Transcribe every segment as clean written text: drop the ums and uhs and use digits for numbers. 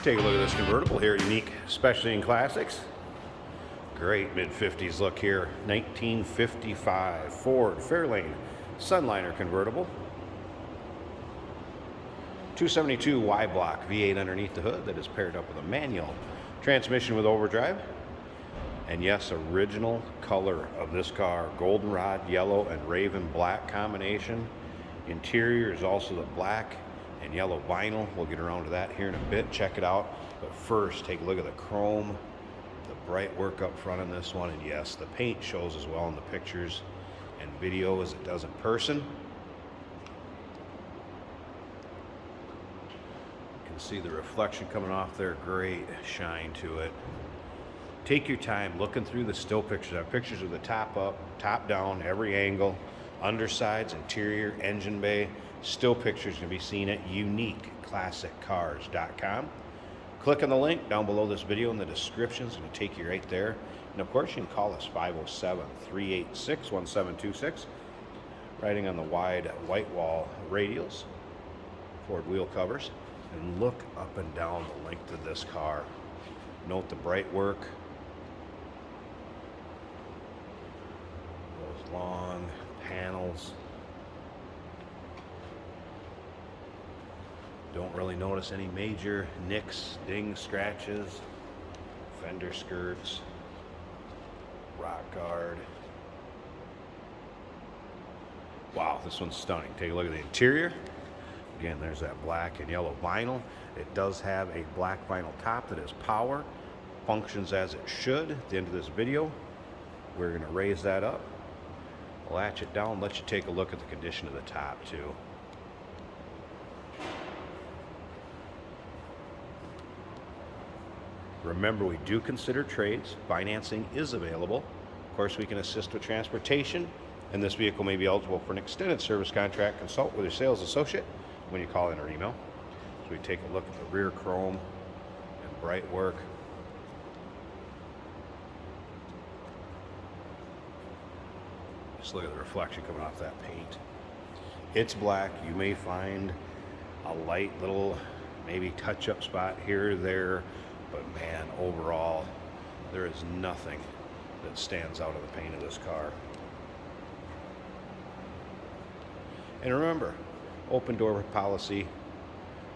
Take a look at this convertible here, unique, especially in classics. Great mid-50s look here. 1955 Ford Fairlane Sunliner convertible. 272 Y block V8 underneath the hood that is paired up with a manual transmission with overdrive. And yes, original color of this car, goldenrod yellow and raven black combination. Interior is also the black and yellow vinyl. We'll get around to that here in a bit. Check it out. But first, take a look at the chrome, the bright work up front on this one. And yes, the paint shows as well in the pictures and video as it does in person. You can see the reflection coming off there. Great shine to it. Take your time looking through the still pictures. I have pictures of the top up, top down, every angle, undersides, interior, engine bay. Still pictures can be seen at uniqueclassiccars.com. Click on the link down below this video in the description. It's going to take you right there. And of course, you can call us 507-386-1726. Riding on the wide white wall radials, Ford wheel covers, and look up and down the length of this car. Note the bright work. Those long panels. Don't really notice any major nicks, dings, scratches, fender skirts, rock guard. Wow, this one's stunning. Take a look at the interior. Again, there's that black and yellow vinyl. It does have a black vinyl top that is power, functions as it should. At the end of this video, we're going to raise that up, latch it down, let you take a look at the condition of the top too. Remember, we do consider trades. Financing is available. Of course, we can assist with transportation, and this vehicle may be eligible for an extended service contract. Consult with your sales associate when you call in or email. So we take a look at the rear chrome and bright work. Just look at the reflection coming off that paint. It's black. You may find a light little maybe touch-up spot here or there, but man, overall, there is nothing that stands out of the paint of this car. And remember, open door policy,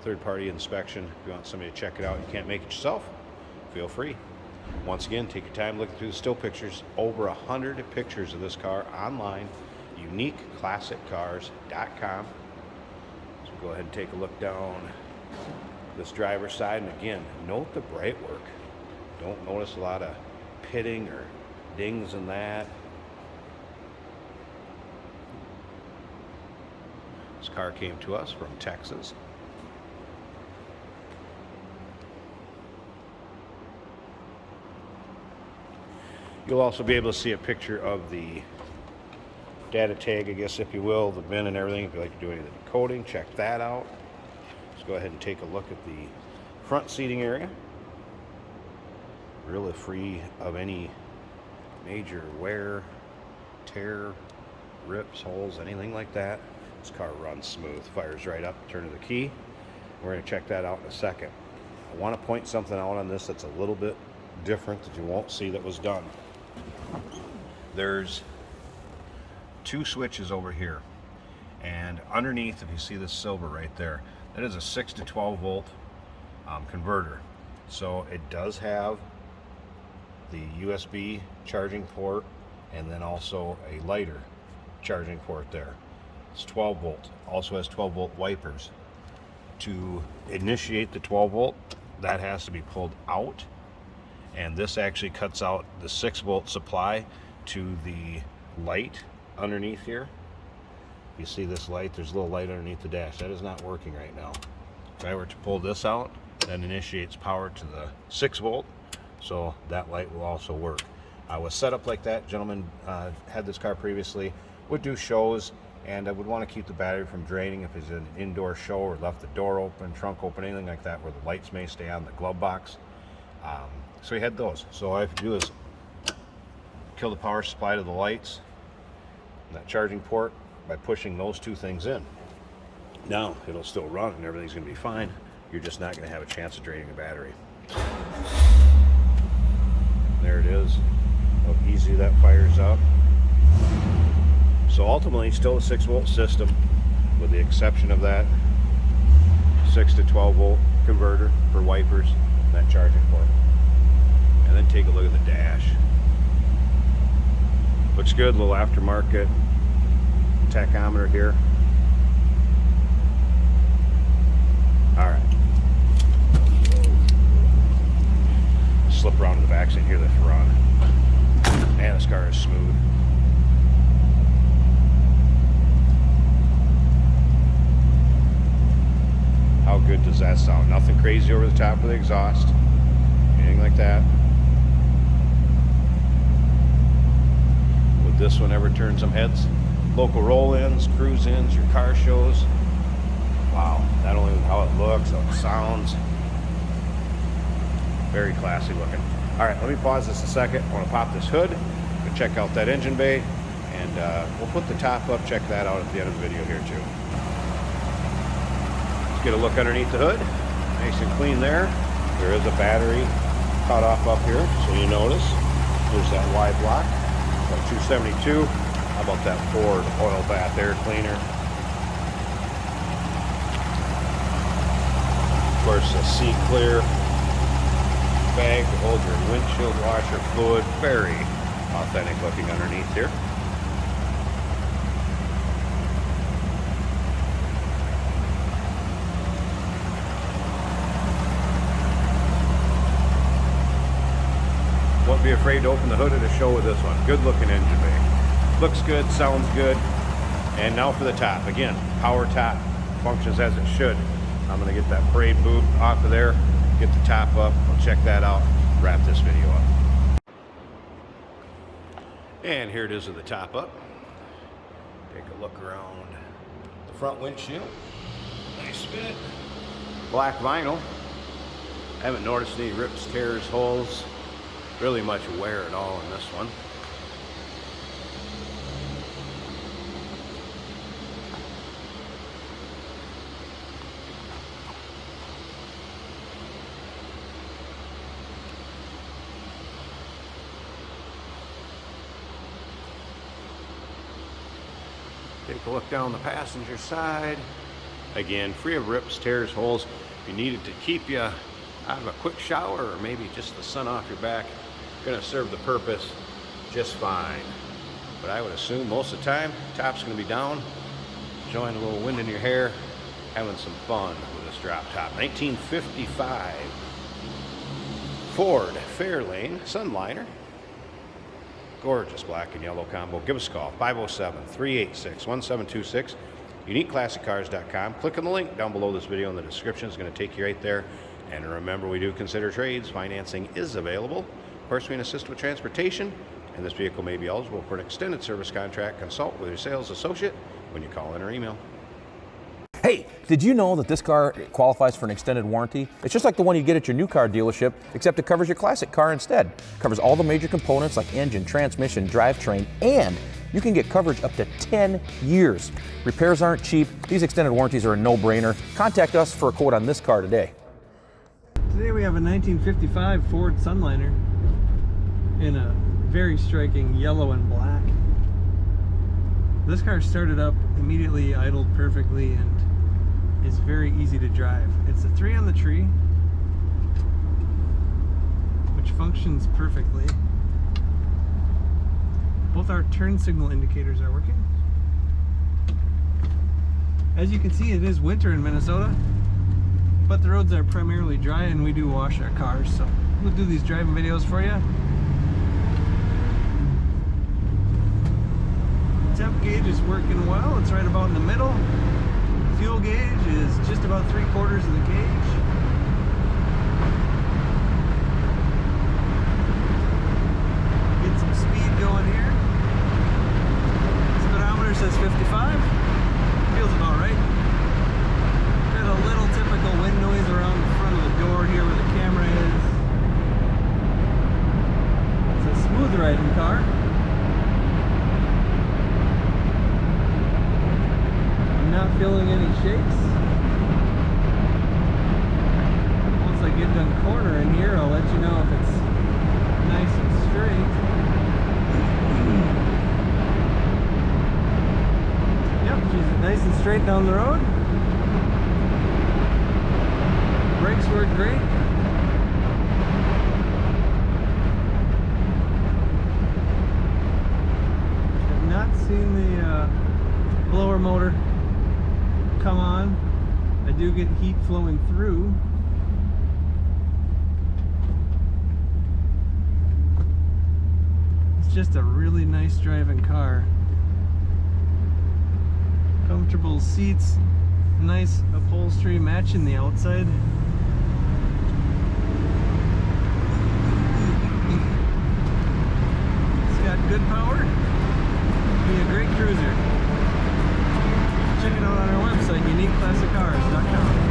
third-party inspection. If you want somebody to check it out, you can't make it yourself, feel free. Once again, take your time looking through the still pictures. Over 100 pictures of this car online, uniqueclassiccars.com. So go ahead and take a look down this driver's side, and again, note the bright work. Don't notice a lot of pitting or dings in that. This car came to us from Texas. You'll also be able to see a picture of the data tag, I guess, if you will, the VIN and everything. If you like to do any of the decoding, check that out. Let's go ahead and take a look at the front seating area. Really free of any major wear, tear, rips, holes, anything like that. This car runs smooth, fires right up, turn of the key. We're going to check that out in a second. I want to point something out on this that's a little bit different that you won't see that was done. There's two switches over here, and underneath, if you see this silver right there, that is a 6 to 12 volt converter. So it does have the USB charging port and then also a lighter charging port there. It's 12 volt. Also has 12 volt wipers. To initiate the 12 volt, that has to be pulled out, and this actually cuts out the 6 volt supply to the light underneath here. You see this light, there's a little light underneath the dash. That is not working right now. If I were to pull this out, that initiates power to the 6 volt, so that light will also work. I was set up like that. Gentleman had this car previously, would do shows, and I would want to keep the battery from draining if it's an indoor show or left the door open, trunk open, anything like that where the lights may stay on the glove box. So he had those. So all I have to do is kill the power supply to the lights and that charging port by pushing those two things in. Now it'll still run and everything's going to be fine. you're just not going to have a chance of draining the battery. There it is, how easy that fires up. So ultimately, still a 6-volt system, with the exception of that 6 to 12 volt converter for wipers and that charging port. And then take a look at the dash. Looks good, little aftermarket tachometer here. Alright. Slip around to the back so you can hear this run. Man, this car is smooth. How good does that sound? Nothing crazy over the top of the exhaust. Anything like that. Would this one ever turn some heads? Local roll-ins, cruise-ins, your car shows. Wow, not only how it looks, how it sounds. Very classy looking. All right, let me pause this a second. I want to pop this hood, go check out that engine bay, and we'll put the top up, check that out at the end of the video here too. Let's get a look underneath the hood. Nice and clean there. There is a battery cut off up here, so you notice. There's that Y block, about 272. How about that Ford oil bath air cleaner? Of course, a C-Clear bag to hold your windshield washer fluid. Very authentic looking underneath here. Won't be afraid to open the hood of the show with this one. Good looking engine bay. Looks good, sounds good. And now for the top. Again, power top, functions as it should. I'm gonna get that parade boot off of there, get the top up, we'll check that out, wrap this video up. And here it is with the top up. Take a look around the front windshield. Nice fit. Black vinyl. Haven't noticed any rips, tears, holes, really much wear at all in this one. Take a look down the passenger side. Again, free of rips, tears, holes. If you needed to keep you out of a quick shower or maybe just the sun off your back, gonna serve the purpose just fine. But I would assume most of the time, top's gonna be down, enjoying a little wind in your hair, having some fun with this drop top. 1955 Ford Fairlane Sunliner. Gorgeous black and yellow combo. Give us a call, 507-386-1726, uniqueclassiccars.com. Click on the link down below this video in the description. It's going to take you right there. And remember, we do consider trades. Financing is available. Of course, we can assist with transportation, and this vehicle may be eligible for an extended service contract. Consult with your sales associate when you call in or email. Hey, did you know that this car qualifies for an extended warranty? It's just like the one you get at your new car dealership, except it covers your classic car instead. It covers all the major components like engine, transmission, drivetrain, and you can get coverage up to 10 years. Repairs aren't cheap. These extended warranties are a no-brainer. Contact us for a quote on this car today. Today we have a 1955 Ford Sunliner in a very striking yellow and black. This car started up immediately, idled perfectly, and is very easy to drive. It's a 3 on the tree, which functions perfectly. Both our turn signal indicators are working. As you can see, it is winter in Minnesota, but the roads are primarily dry and we do wash our cars, so we'll do these driving videos for you. Temp gauge is working well, it's right about in the middle. Fuel gauge is just about 3/4 of the gauge. Get some speed going here. Speedometer says 55. Feels about right. Got a little typical wind noise around the front of the door here where the camera is. It's a smooth riding car. Not feeling any shakes. get done cornering here, I'll let you know if it's nice and straight. Yep, she's nice and straight down the road. Brakes work great. Have not seen the blower motor come on. I do get heat flowing through. It's just a really nice driving car. Comfortable seats, nice upholstery matching the outside. It's got good power. Be a great cruiser. Check it out on our website, uniqueclassiccars.com.